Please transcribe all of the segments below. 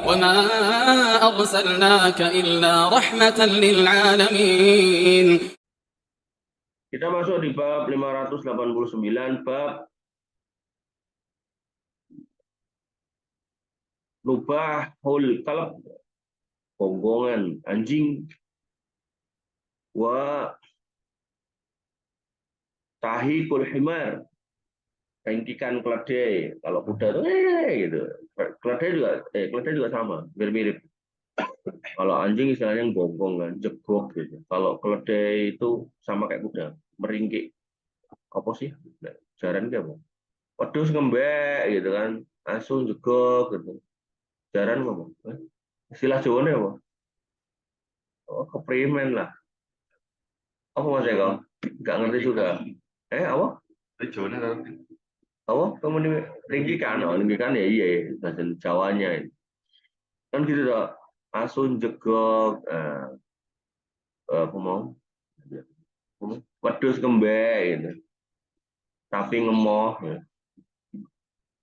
وما أرسلناك إلا رحمة للعالمين. Kita masuk di bab 589, bab Nubahul Kalb, gonggongan anjing, wa tahikul himar, hengkikan keledai. Kalau kuda itu gitu. Keledai juga sama, mirip-mirip. Kalau anjing istilahnya gonggong kan, jegok gitu. Kalau keledai itu sama kayak kuda, meringkik. Apa sih? Jaran ke apa? Wedhus ngembek gitu kan, asu jegok gitu. Jaran apa? Istilah Jawane apa? Oh, keprimen lah. Apa Mas Eko? Nggak ngerti juga. Apa? Jawane Apa? Kamu ringkikan? Oh, ringkikan ya iya, bahasa Jawanya ini. Kan gitu toh. Asun jegok, apa mau? Wedhus ngembek gitu. Sapi ngemoh. Ya.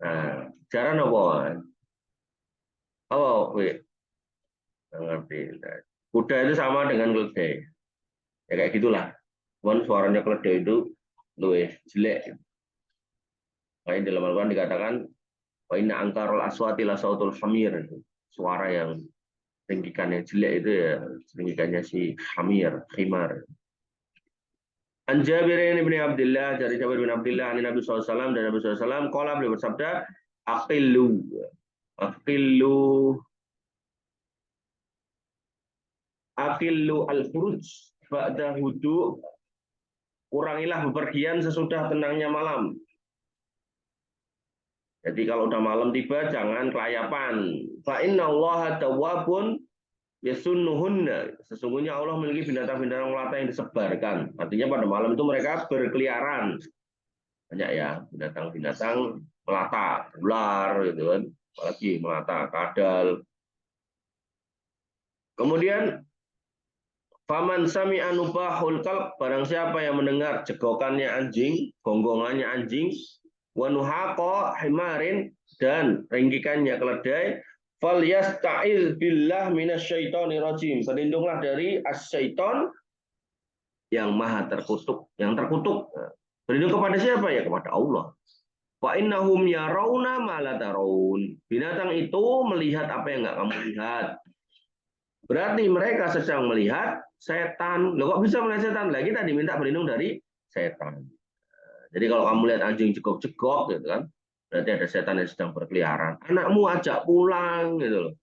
Nah, jaran apa? Apa? Wih, nggak ngerti. Nah, kuda itu sama dengan keledai. Ya kayak gitulah. Cuman suaranya keledai itu luwih jelek. Makanya dalam Al-Quran dikatakan wa inna angkarul aswati la sautul hamir. Suara yang ringkikan yang jelek itu ya ringkikannya si hamir, khimar. An Jabir bin Abdullah, dari Jabir bin Abdullah dari Nabi SAW, dan Nabi SAW qala, beliau bersabda, aqillu al-khuruj ba'da hudu, kurangilah bepergian sesudah tenangnya malam. Jadi kalau udah malam tiba jangan kelayapan. Fa innallaha tawwabun yasunnuhunna. Sesungguhnya Allah memiliki binatang-binatang melata yang disebarkan. Artinya pada malam itu mereka berkeliaran. Banyak ya binatang-binatang melata, ular gitu kan. Apalagi melata, kadal. Kemudian faman sami'a nubahul kalb, barang siapa yang mendengar jegokannya anjing, gonggongannya anjing, wa nuhaqa himarin, dan ringkikannya keledai, falyasta'iz billah minasyaitonir rajim. Berlindunglah dari asyaiton yang maha terkutuk, yang terkutuk. Berlindung kepada siapa ya? Kepada Allah. Wa innahum yarawna ma la tarawun. Binatang itu melihat apa yang enggak kamu lihat. Berarti mereka sedang melihat setan. Loh kok bisa melihat setan? Lah kita diminta berlindung dari setan. Jadi kalau kamu lihat anjing jegok-jegok gitu kan, berarti ada setan yang sedang berkeliaran. Anakmu ajak pulang gitu loh.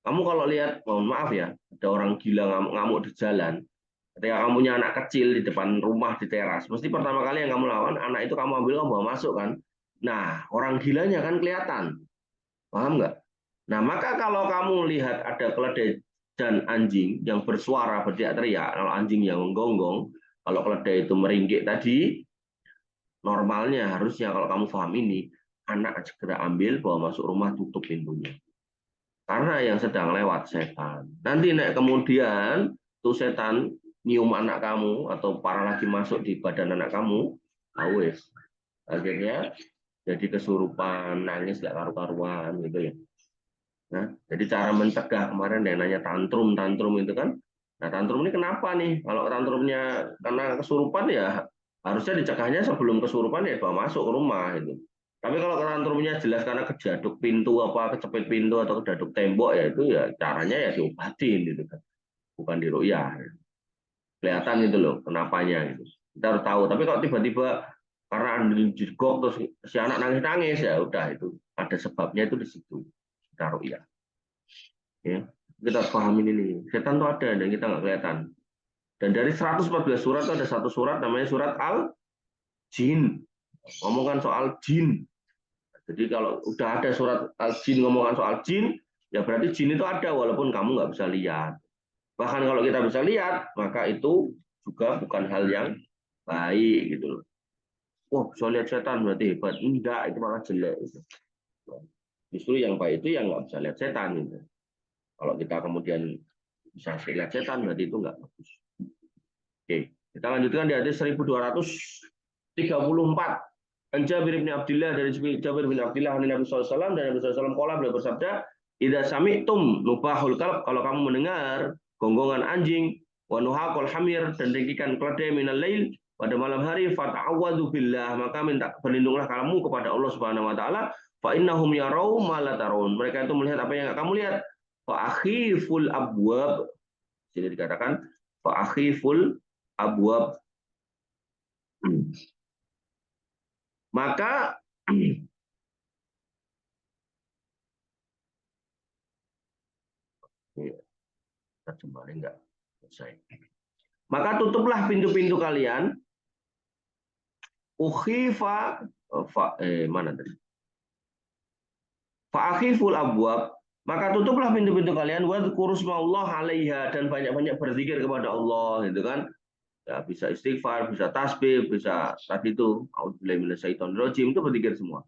Kamu kalau lihat, mohon maaf ya, ada orang gila ngamuk-ngamuk di jalan. Ketika kamu punya anak kecil di depan rumah di teras, mesti pertama kali yang kamu lawan, anak itu kamu ambil, kamu bawa masuk kan. Nah, orang gilanya kan kelihatan. Paham nggak? Nah, maka kalau kamu lihat ada keledai dan anjing yang bersuara berteriak-teriak, kalau anjing yang menggonggong, kalau keledai itu meringkik tadi, normalnya harusnya kalau kamu paham ini, anak segera ambil, bawa masuk rumah, tutup pintunya. Karena yang sedang lewat setan. Nanti kemudian tuh setan nyium anak kamu atau para lagi masuk di badan anak kamu, awes. Akhirnya jadi kesurupan, nangis gak karu-karuan gitu ya. Nah, jadi cara mencegah kemarin yang nanya tantrum itu kan. Nah, tantrum ini kenapa nih? Kalau tantrumnya karena kesurupan ya harusnya dicegahnya sebelum kesurupan ya bawa masuk ke rumah itu. Tapi kalau tantrumnya jelas karena kejaduk pintu apa kecepit pintu atau kejaduk tembok ya itu ya caranya ya diobatin gitu kan. Bukan diruqyah. Kelihatan itu loh kenapanya gitu. Kita harus tahu. Tapi kalau tiba-tiba karena jegok terus si anak nangis-nangis ya udah itu ada sebabnya itu di situ. Kita ruqyah. Ya, kita harus pahamin ini. Setan itu ada dan kita nggak kelihatan. Dan dari 114 surat itu ada satu surat namanya surat Al-Jin. Ngomongkan soal jin. Jadi kalau udah ada surat Al-Jin ngomongkan soal jin, ya berarti jin itu ada walaupun kamu nggak bisa lihat. Bahkan kalau kita bisa lihat, maka itu juga bukan hal yang baik gitu loh. Wah, bisa lihat setan berarti hebat. Enggak, itu malah jelek. Gitu. Justru yang baik itu yang nggak bisa lihat setan. Gitu. Kalau kita kemudian bisa lihat setan, berarti itu nggak bagus. Oke, kita lanjutkan di hadis 1234. An Jabir bin Abdullah, dari Jabir bin Abdullah dari Nabi SAW, dan Nabi SAW qala, beliau bersabda, idza sami'tum nubahul kalb, kalau kamu mendengar gonggongan anjing, wa nuhaqul hamir, dan ringkikan keledai minal lail, pada malam hari, fata'awwadzu billah, maka minta berlindunglah kamu kepada Allah Subhanahu wa taala, fa innahum yarau ma la tarawun, mereka itu melihat apa yang enggak kamu lihat. Fa akhiful abwab, jadi dikatakan fa akhiful abwab, maka terjemahannya enggak selesai. Maka tutuplah pintu-pintu kalian. Ukhifa mana tadi? Fa'akhiful abwab, maka tutuplah pintu-pintu kalian, wadhkurusmallah 'alaiha, dan banyak-banyak berzikir kepada Allah, gitu kan. Ya, bisa istighfar, bisa tasbih, bisa tadi itu a'udzubillahi minasyaitonirrajim, itu berzikir semua.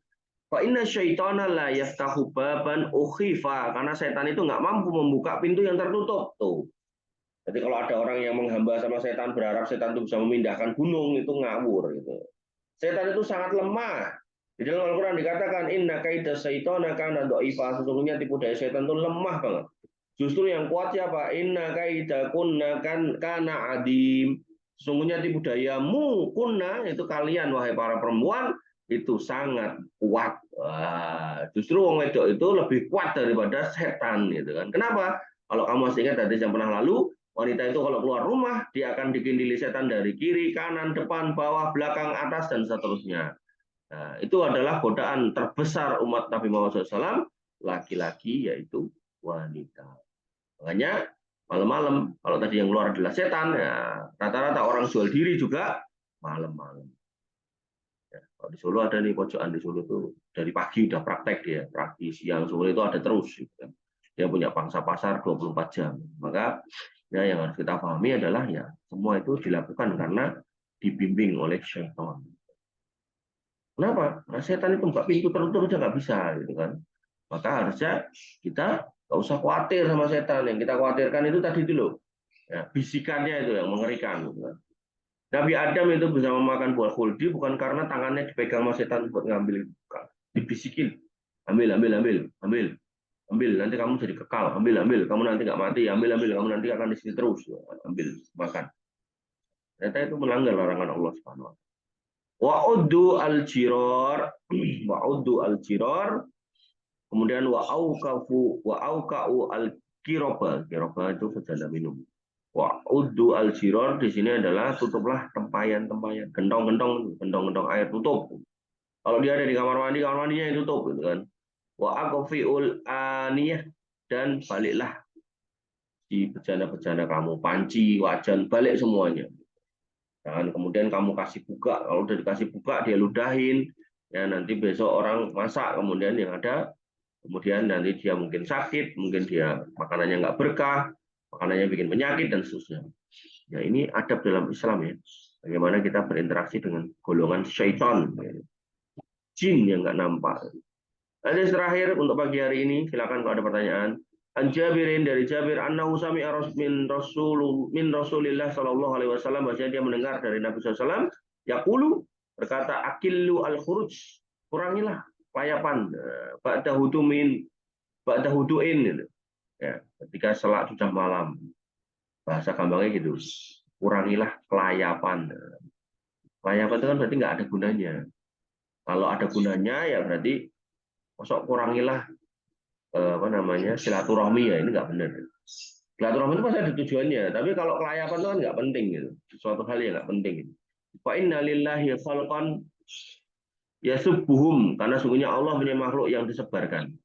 Fa inna syaitana la yaftahu baban ukhifa, karena setan itu nggak mampu membuka pintu yang tertutup tuh. Jadi kalau ada orang yang menghamba sama setan, berharap setan itu bisa memindahkan gunung, itu ngawur gitu. Setan itu sangat lemah. Di dalam Al-Quran dikatakan inna kaida syaitana kana dha'ifa, sesungguhnya tipu daya setan itu lemah banget. Justru yang kuat siapa? Inna kaida kunna kana adim. Sesungguhnya tipu dayamu kunna, itu kalian wahai para perempuan, itu sangat kuat. Wah, justru wong wedok itu lebih kuat daripada setan gitu kan. Kenapa? Kalau kamu masih ingat hadis yang pernah lalu, wanita itu kalau keluar rumah, dia akan dikindili setan dari kiri, kanan, depan, bawah, belakang, atas, dan seterusnya. Nah, itu adalah godaan terbesar umat Nabi Muhammad SAW, laki-laki yaitu wanita. Makanya malam-malam, kalau tadi yang keluar adalah setan, ya rata-rata orang jual diri juga malam-malam. Ya, kalau di Solo ada nih pojokan di Solo tuh dari pagi udah praktek dia, pagi, siang, sore itu ada terus. Gitu kan. Dia punya pangsa pasar 24 jam. Maka ya yang harus kita pahami adalah ya semua itu dilakukan karena dibimbing oleh syaitan. Kenapa? Nah, setan itu buka pintu tertutup aja nggak bisa, gitu kan. Maka harusnya kita nggak usah khawatir sama setan. Yang kita khawatirkan itu tadi itu loh, ya, bisikannya itu yang mengerikan. Gitu kan. Nabi Adam itu bisa memakan buah khuldi bukan karena tangannya dipegang sama setan buat ngambil, dibisikin, ambil, ambil, ambil, ambil, ambil, nanti kamu jadi kekal, ambil, ambil, kamu nanti nggak mati, ambil, ambil, kamu nanti akan di sini terus, ambil, makan. Ternyata itu melanggar larangan Allah Subhanahu wa taala. Wa'uddu al-jiror, wa'uddu al-jiror, kemudian wa'auka'u al-kiroba, kiroba itu sejadah minum. Wa'uddu al-jiror di sini adalah tutuplah tempayan-tempayan, gentong-gentong air tutup. Kalau dia ada di kamar mandinya yang tutup, gitu kan. Wa'aqfi'ul aniyah, dan baliklah di bejana-bejana kamu, panci, wajan, balik semuanya. Dan kemudian kamu kasih buka, kalau udah dikasih buka dia ludahin, ya nanti besok orang masak, kemudian yang ada, kemudian nanti dia mungkin sakit, mungkin dia makanannya nggak berkah, makanannya bikin penyakit dan seterusnya. Ya ini adab dalam Islam ya, bagaimana kita berinteraksi dengan golongan syaitan, jin yang nggak nampak. Hadis terakhir untuk pagi hari ini, silakan kalau ada pertanyaan. An Jabirin, dari Jabir, annahu sami'a min Rasulillah sallallahu alaihi wasallam, bahwasanya dia mendengar dari Nabi SAW, yaqulu, berkata, akillu al-khuruj, kurangilah layapan, ba'da huduin, gitu. Ya, ketika salat sudah malam. Bahasa gampangnya gitu. Kurangilah kelayapan. Kelayapan itu kan berarti nggak ada gunanya. Kalau ada gunanya ya berarti masuk kurangilah silaturahmi, ya ini nggak benar. Silaturahmi itu pasti ada tujuannya, tapi kalau kelayapan itu kan nggak penting gitu, sesuatu hal yang nggak penting. Fa inna lillahi khalqan yasubbuhum, karena sungguhnya Allah punya makhluk yang disebarkan.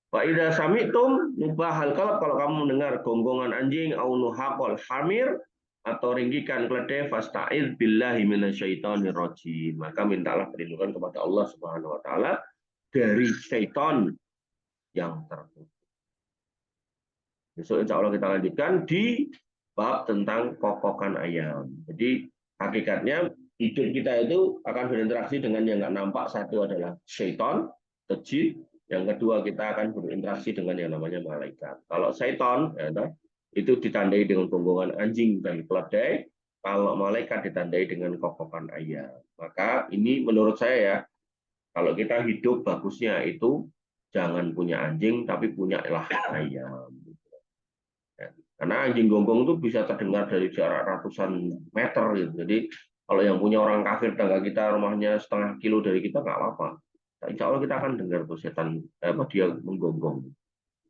Fa idza sami'tum nubahal kalb, kalau kamu mendengar gonggongan anjing, au nuhaqal hamir, atau ringkikan keledai, fasta'id billahi minasyaitonir rajim, maka mintalah perlindungan kepada Allah Subhanahu wa taala dari syaitan yang tertutup. Besok insya Allah kita lanjutkan di bab tentang kokokan ayam. Jadi hakikatnya hidup kita itu akan berinteraksi dengan yang nggak nampak. Satu adalah syaitan, jin. Yang kedua kita akan berinteraksi dengan yang namanya malaikat. Kalau syaitan ya, itu ditandai dengan gonggongan anjing dan keledai. Kalau malaikat ditandai dengan kokokan ayam. Maka ini menurut saya ya, kalau kita hidup bagusnya itu jangan punya anjing, tapi punyalah ayam. Ya. Karena anjing gonggong itu bisa terdengar dari jarak ratusan meter gitu. Jadi kalau yang punya orang kafir tetangga kita rumahnya setengah kilo dari kita nggak apa-apa. Nah, insya Allah kita akan dengar tuh setan apa dia menggonggong.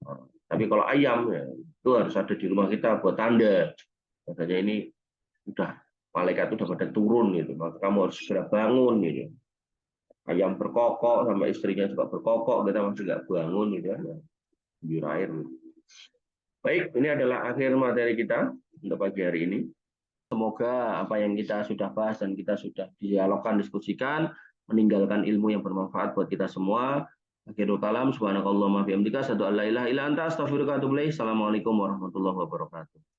Nah, tapi kalau ayam ya, itu harus ada di rumah kita buat tanda. Katanya ini udah malaikat itu udah pada turun gitu. Maka kamu harus segera bangun gitu. Ayam berkokok sama istrinya juga berkokok, kita masih nggak bangun gitu ya. Bibir air. Gitu. Baik, ini adalah akhir materi kita untuk pagi hari ini. Semoga apa yang kita sudah bahas dan kita sudah dialogkan, diskusikan, meninggalkan ilmu yang bermanfaat buat kita semua. Akhirul kalam, subhanakallahumma bihamdika, asyhadu an la ilaha illa anta, astaghfiruka wa atubu ilaik. Assalamualaikum warahmatullahi wabarakatuh.